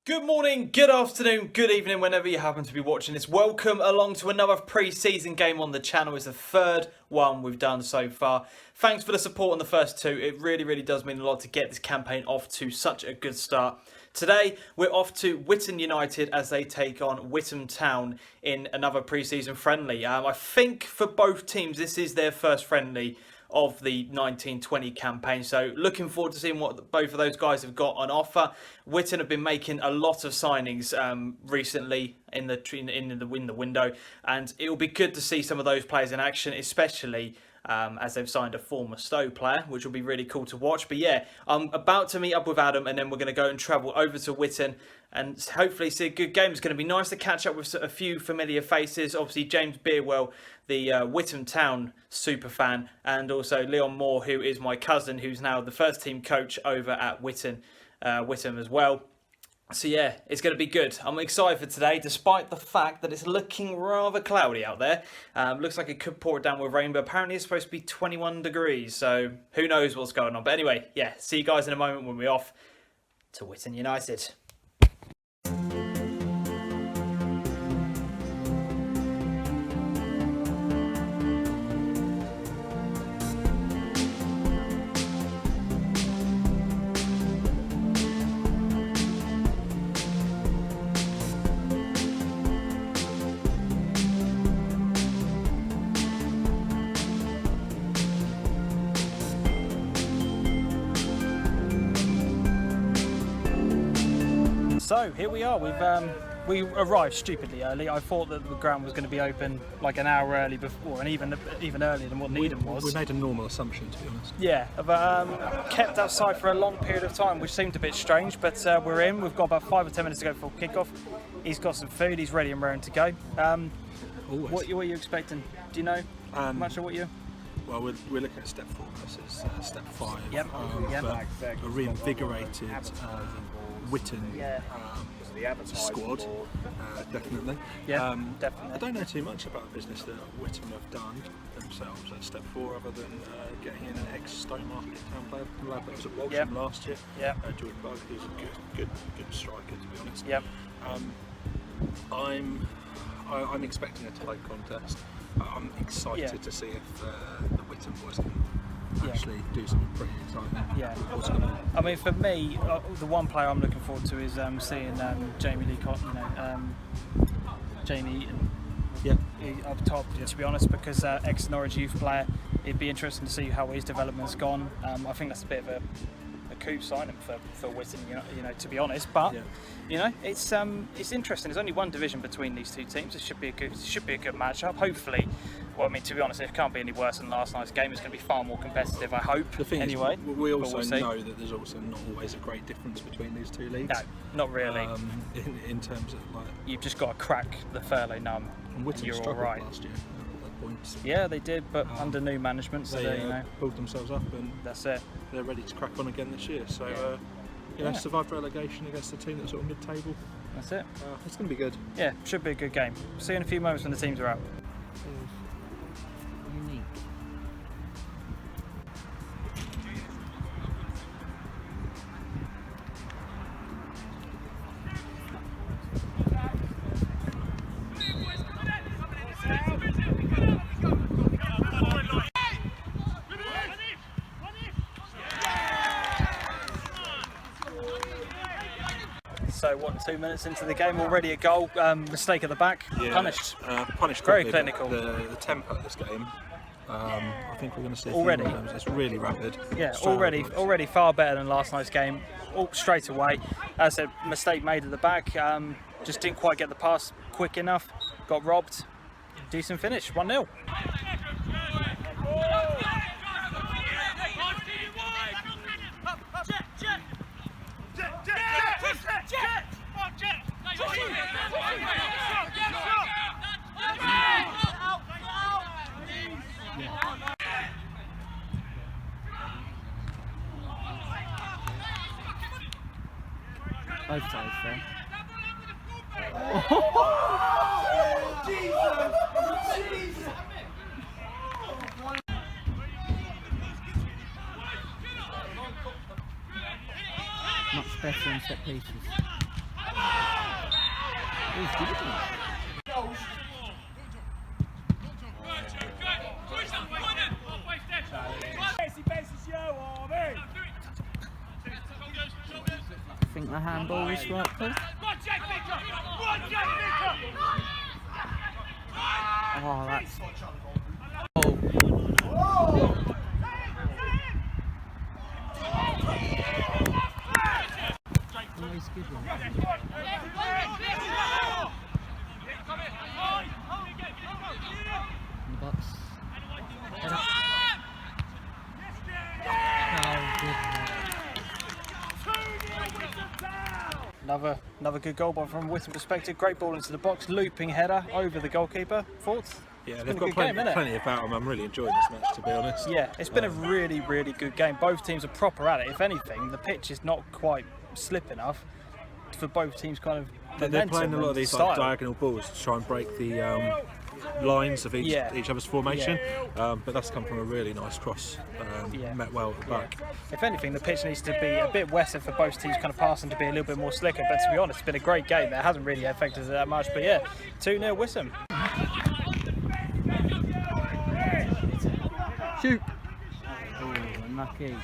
Good morning, good afternoon, good evening, whenever you happen to be watching this. Welcome along to another pre-season game on the channel. It's the third one we've done so far. Thanks for the support on the first two. It really does mean a lot to get this campaign off to such a good start. Today, we're off to Whitton United as they take on Witham Town in another pre-season friendly. I think for both teams, this is their first friendly of the 1920 campaign, so looking forward to seeing what both of those guys have got on offer. Whitton have been making a lot of signings recently in the window, and it will be good to see some of those players in action, especially as they've signed a former Stowe player, which will be really cool to watch. But yeah, I'm about to meet up with Adam, and then we're going to go and travel over to Whitton and hopefully see a good game. It's going to be nice to catch up with a few familiar faces. Obviously, James Beerwell, the Witham Town super fan, and also Leon Moore, who is my cousin, who's now the first team coach over at Whittam as well. So yeah, it's going to be good. I'm excited for today, despite the fact that it's looking rather cloudy out there. Looks like it could pour it down with rain, but apparently it's supposed to be 21 degrees, so who knows what's going on. But anyway, yeah, see you guys in a moment when we're off to Whitton United. So here we are. We arrived stupidly early. I thought that the ground was going to be open like an hour early before, and even earlier than what Needham was. We made a normal assumption, to be honest. Yeah, but kept outside for a long period of time, which seemed a bit strange. But we're in. We've got about 5 or 10 minutes to go before kickoff. He's got some food. He's ready and raring to go. What are you expecting? Do you know much of what you? Well, we're looking at step 4 versus step 5. Yep. A reinvigorated Whitton squad, definitely. Yeah, definitely. I don't know too much about the business that Whitton have done themselves at step 4, other than getting in an ex-Stowe Market Town player, the lad that was at Walsham last year. Yeah. Jordan Bug, who's a good striker, to be honest. Yep. I'm expecting a tight contest. I'm excited to see if the Whitton boys can actually do something pretty exciting. Yeah. I mean, for me, the one player I'm looking forward to is seeing Jamie Lee Cotton, Jamie up top, to be honest, because ex-Norwich youth player. It'd be interesting to see how his development's gone. I think that's a bit of a coup signing for Whitton, to be honest. But it's interesting. There's only one division between these two teams. It should be a good matchup. Hopefully, well, I mean, to be honest, it can't be any worse than last night's game. It's going to be far more competitive, I hope. The thing anyway, is, we also know that there's also not always a great difference between these two leagues. No, not really. In terms of like, you've just got to crack the furlough numb. And Whitton you're all struggled right. last year. Points. Yeah, they did, but under new management, so they pulled themselves up, and that's it. They're ready to crack on again this year. So survived relegation against a team that's sort of mid-table. That's it. It's going to be good. Yeah, should be a good game. See you in a few moments when the teams are out. Unique. So 2 minutes into the game, already a goal, mistake at the back, punished. Punished. Very clinical. The tempo of this game. I think we're going to see already. It's really rapid. Yeah, already far better than last night's game. All straight away. As a mistake made at the back, just didn't quite get the pass quick enough. Got robbed. Decent finish, 1-0. Both sides there. Jesus! Much better in set pieces. I think the handball was right, please. Oh, that's... Always good one. In the box. Head up. Oh, good. Another good goal from Witham perspective. Great ball into the box, looping header over the goalkeeper. Thoughts? Yeah, they've got plenty about them. I'm really enjoying this match, to be honest. Yeah, it's been a really, really good game. Both teams are proper at it. If anything, the pitch is not quite slip enough for both teams kind of They're playing a lot of these like, diagonal balls to try and break the lines of each other's formation, but that's come from a really nice cross, met well at the back. If anything, the pitch needs to be a bit wetter for both teams kind of passing to be a little bit more slicker, but to be honest, it's been a great game. It hasn't really affected it that much, but yeah, 2-0 Witham. Shoot! Oh, unlucky.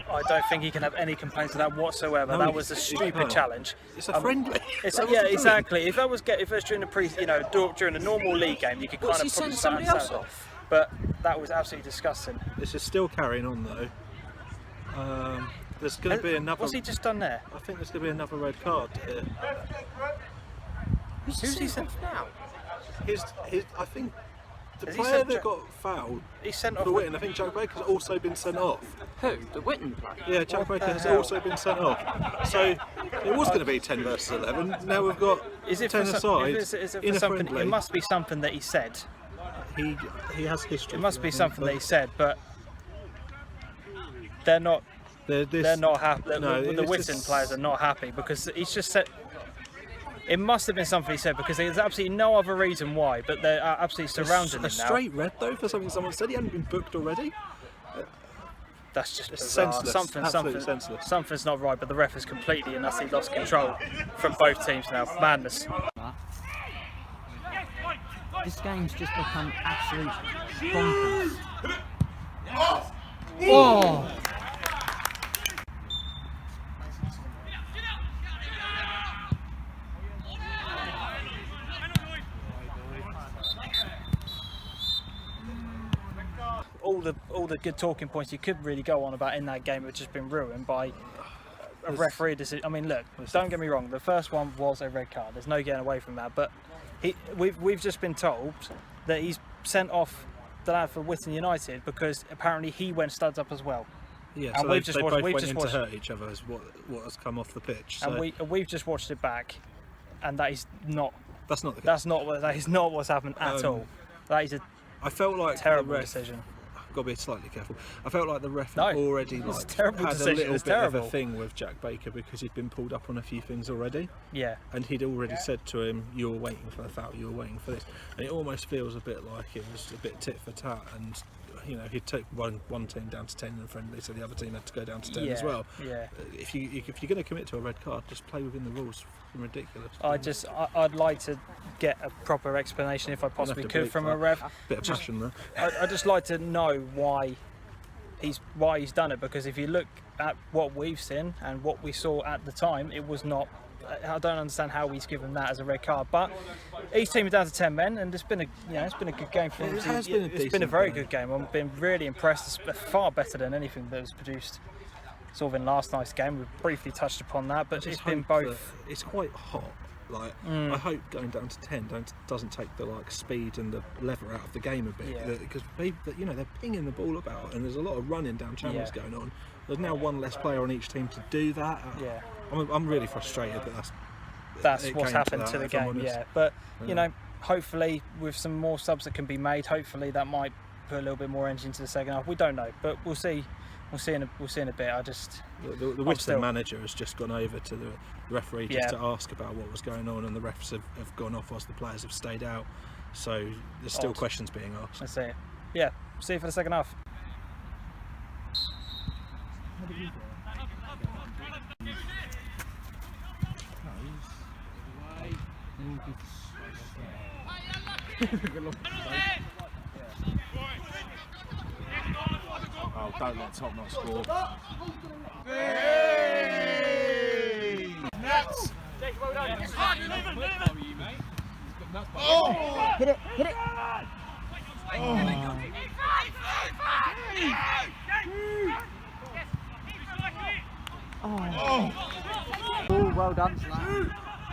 I don't think he can have any complaints of that whatsoever. No, that was a stupid challenge. It's a friendly. Yeah, exactly. If it was during the during a normal league game, you could kind of send probably somebody else off? But that was absolutely disgusting. This is still carrying on though. There's going to be another. What's he just done there? I think there's going to be another red card here. Who's he sent now? I think the Has he player sent that got fouled He's sent off. for Whitton, I think Jack Baker's also been sent off. Who? The Whitton player? Yeah, Jack Baker has also been sent off. So it was going to be 10 versus 11. Now we've got 10 aside Is it in for a something? friendly. It must be something that he said. He has history. It must for be it, something but that he said, but they're not. They're not happy. No, the it's Whitton just- players are not happy because he's just said. It must have been something he said because there's absolutely no other reason why, but they're absolutely surrounding him now. A straight red though for something someone said. He hadn't been booked already. That's just bizarre. Senseless. Absolutely senseless. Something's not right, but the ref has completely and utterly lost control from both teams now. Madness. This game's just become absolute bonkers. Oh! All the good talking points you could really go on about in that game have just been ruined by a referee decision. I mean, look, don't get me wrong. The first one was a red card. There's no getting away from that. But we've just been told that he's sent off the lad for Whitton United because apparently he went studs up as well. Yeah, And so we've they just both watched- went in to hurt each other is what has come off the pitch. So And we've just watched it back, and that is not. that's not the case. That is not what's happened at all. That is a I felt like terrible the ref, decision. Got to be slightly careful. I felt like the ref No, had already it's a like terrible had decision, a little it's bit of terrible. a thing with Jack Baker because he'd been pulled up on a few things already, Yeah. and he'd already said to him, "You were waiting for the foul. You were waiting for this," and it almost feels a bit like it was a bit tit for tat, and you know he'd take one team down to 10 in the friendly, so the other team had to go down to 10 as well. Yeah. If you're going to commit to a red card, just play within the rules. It's ridiculous. I'd like to get a proper explanation if I possibly have to could bleep from that. a ref. Bit of passion there. I'd just like to know why he's done it, because if you look at what we've seen and what we saw at the time, it was not. I don't understand how he's given that as a red card. But each team is down to 10 men, and it's been a good game for him. It's been a very good game. I've been really impressed. It's far better than anything that was produced sort of in last night's game. We briefly touched upon that, but it's been both. It's quite hot, Like, I hope going down to 10 doesn't take the speed and the lever out of the game a bit, because they're pinging the ball about, and there's a lot of running down channels going on. There's now one less player on each team to do that. Yeah, I'm really frustrated that that's what's happened to the game. Yeah, but you know, hopefully with some more subs that can be made, hopefully that might put a little bit more energy into the second half. We don't know, but we'll see. We'll see in a bit. I just the Whitton manager has just gone over to the referee just to ask about what was going on, and the refs have gone off whilst the players have stayed out. So there's still questions being asked. I see. Yeah, see you for the second half. Oh, don't let Top not score. Nuts! Oh! Hit it! Hit it! Oh, well done.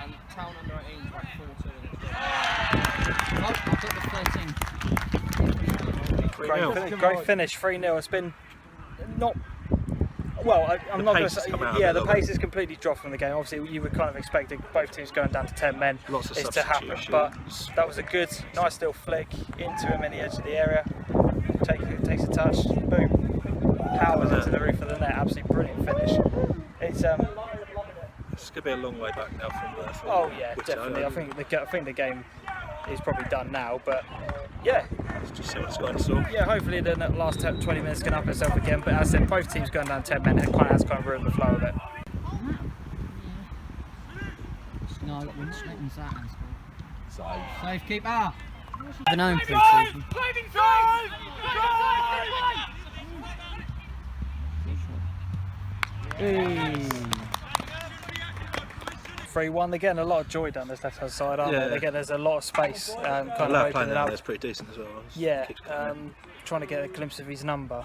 And Town under 18 is like 4-2. Oh, I took the 13. Great finish, 3-0. It's been not. Well, I'm not going to say. Yeah, the pace has completely dropped from the game. Obviously, you were kind of expecting both teams going down to 10 men. Lots of it's to happen, but that was a good, nice little flick into him in the edge of the area. Takes a touch, boom, powers into the roof of the net. Absolutely brilliant finish. It's It's going to be a long way back now from there. Oh yeah, definitely. I think the game is probably done now, but yeah. Let's just see what's going on. Yeah, hopefully the last 20 minutes can up itself again. But as I said, both teams going down 10 men, it has kind of ruined the flow of it. No, Winston's that and save keeper. I've known pre-season. 3-1 again, a lot of joy down this left-hand side, aren't there? Again, there's a lot of space, kind of opening up. That's pretty decent as well. Yeah, trying to get a glimpse of his number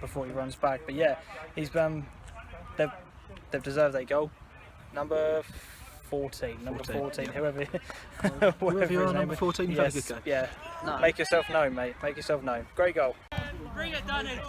before he runs back. But yeah, he's they've deserved their goal. Number 14, whoever you are, number 14, you've had a good game. Yeah, no. Make yourself known, mate. Make yourself known. Great goal. Bring it, Dunnage!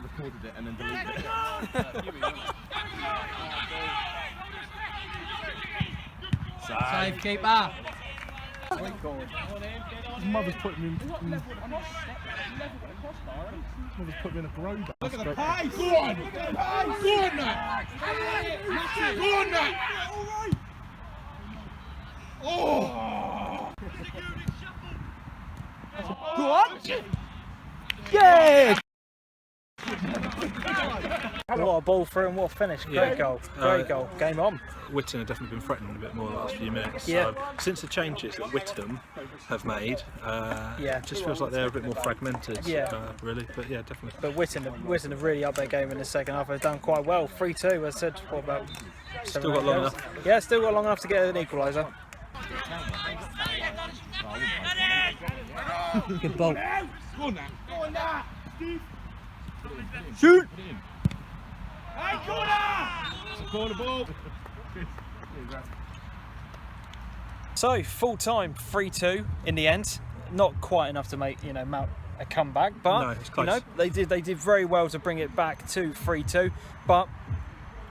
Recorded it and then deleted it. Save keeper. His mother's putting him in. His mother's putting him in a grow. Look at the pace! Go on! Go on, Nat! Go on, Nat! Oh! Go on! Yeah! What a ball through and what a finish. Great goal. Great goal. Game on. Whitton have definitely been threatening a bit more the last few minutes. Yeah. Since the changes that Witham have made, it just feels like they're a bit more fragmented. Really. But yeah, definitely. But Whitton have really upped their game in the second half. They've done quite well. 3-2. I said, what about? Still got long enough. Yeah, still got long enough to get an equaliser. Good ball. Go on, Nat! Go on, Nat! Shoot! Hey, corner! Corner ball! So full time 3-2 in the end. Not quite enough to make mount a comeback, but no, it's close. they did very well to bring it back to 3-2. But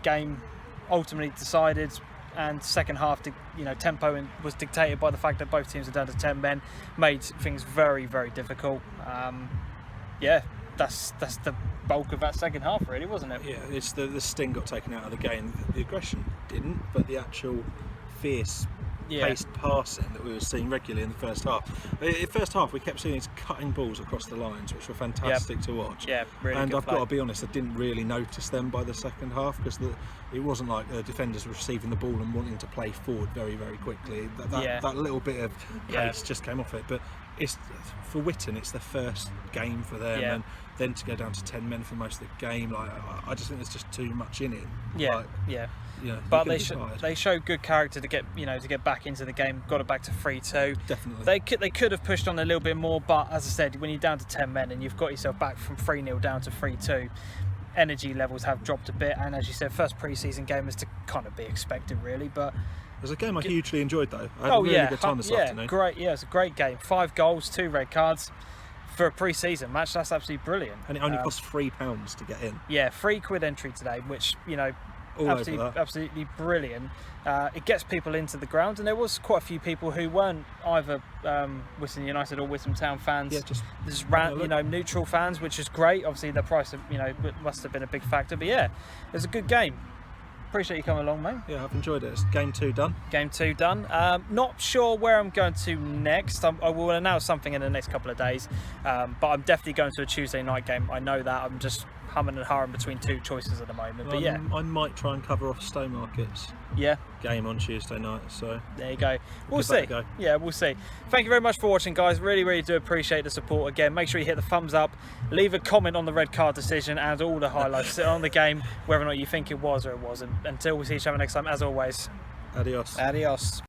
game ultimately decided, and second half, tempo was dictated by the fact that both teams are down to 10 men, made things very, very difficult. That's the bulk of that second half, really, wasn't it? Yeah, it's the sting got taken out of the game. The aggression didn't, but the actual fierce paced passing that we were seeing regularly in the first half. In the first half, we kept seeing these cutting balls across the lines, which were fantastic to watch. Yeah, really and good I've play. got to be honest, I didn't really notice them by the second half because it wasn't like the defenders were receiving the ball and wanting to play forward very, very quickly. That little bit of pace just came off it. But it's for Whitton, it's the first game for them, and then to go down to 10 men for most of the game, like I just think there's just too much in it. But they show good character to get back into the game. Got it back to 3-2. Definitely. They could have pushed on a little bit more, but as I said, when you're down to 10 men and you've got yourself back from 3-0 down to 3-2, energy levels have dropped a bit. And as you said, first pre-season game is to kind of be expected, really. But it was a game I hugely enjoyed, though. I had a really good time this afternoon. Great. Yeah, it was a great game. 5 goals, 2 red cards. For a pre-season match, that's absolutely brilliant. And it only cost £3 to get in. Yeah, £3 entry today, which, absolutely brilliant. It gets people into the ground, and there was quite a few people who weren't either Whitton United or Witham Town fans. Yeah, just neutral fans, which is great. Obviously, the price of must have been a big factor, but yeah, it was a good game. Appreciate you coming along, mate. Yeah, I've enjoyed it. It's game 2 done. Game 2 done. Not sure where I'm going to next. I will announce something in the next couple of days, but I'm definitely going to a Tuesday night game. I know that. I'm just humming and hawing between 2 choices at the moment. But yeah, I might try and cover off Stowmarket's game on Tuesday night. So there you go. We'll see. Yeah, we'll see. Thank you very much for watching, guys. Really, really do appreciate the support. Again, make sure you hit the thumbs up, leave a comment on the red card decision and all the highlights on the game, whether or not you think it was or it wasn't. Until we see each other next time, as always, adios. Adios.